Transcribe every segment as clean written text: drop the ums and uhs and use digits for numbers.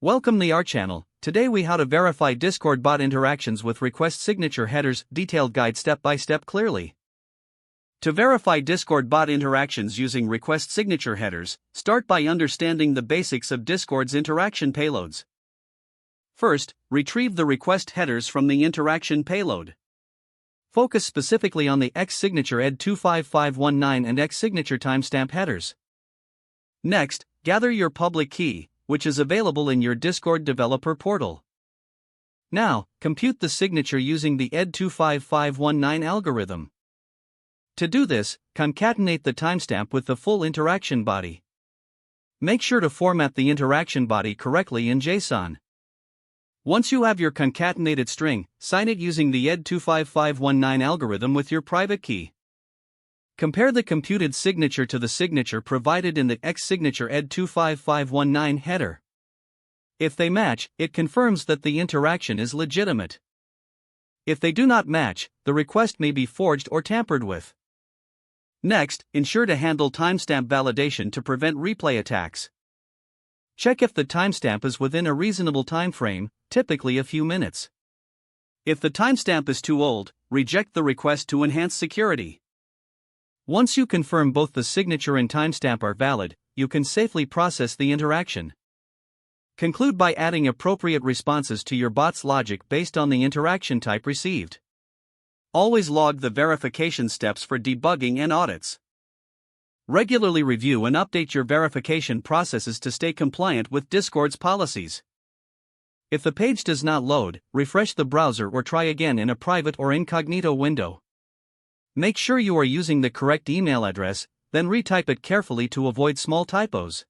Welcome to our channel. Today we how to verify Discord bot interactions with request signature headers, detailed guide step by step clearly. To verify Discord bot interactions using request signature headers, start by understanding the basics of Discord's interaction payloads. First, retrieve the request headers from the interaction payload. Focus specifically on the X signature ed25519 and X signature timestamp headers. Next, gather your public key, which is available in your Discord developer portal. Now, compute the signature using the ed25519 algorithm. To do this, concatenate the timestamp with the full interaction body. Make sure to format the interaction body correctly in JSON. Once you have your concatenated string, sign it using the ed25519 algorithm with your private key. Compare the computed signature to the signature provided in the X signature ed25519 header. If they match, it confirms that the interaction is legitimate. If they do not match, the request may be forged or tampered with. Next, ensure to handle timestamp validation to prevent replay attacks. Check if the timestamp is within a reasonable time frame, typically a few minutes. If the timestamp is too old, reject the request to enhance security. Once you confirm both the signature and timestamp are valid, you can safely process the interaction. Conclude by adding appropriate responses to your bot's logic based on the interaction type received. Always log the verification steps for debugging and audits. Regularly review and update your verification processes to stay compliant with Discord's policies. If the page does not load, refresh the browser or try again in a private or incognito window. Make sure you are using the correct email address, then retype it carefully to avoid small typos.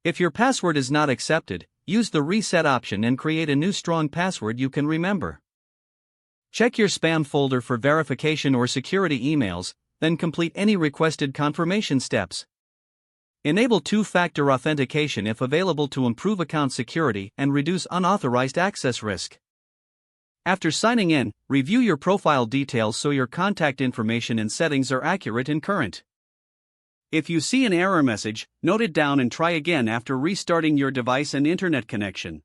If your password is not accepted, use the reset option and create a new strong password you can remember. Check your spam folder for verification or security emails, then complete any requested confirmation steps. Enable two-factor authentication if available to improve account security and reduce unauthorized access risk. After signing in, review your profile details so your contact information and settings are accurate and current. If you see an error message, note it down and try again after restarting your device and internet connection.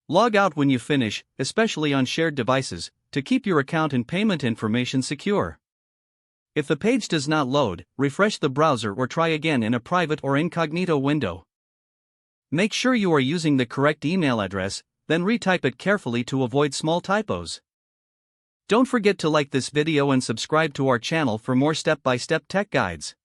Log out when you finish, especially on shared devices, to keep your account and payment information secure. If the page does not load, refresh the browser or try again in a private or incognito window. Make sure you are using the correct email address, then retype it carefully to avoid small typos. Don't forget to like this video and subscribe to our channel for more step-by-step tech guides.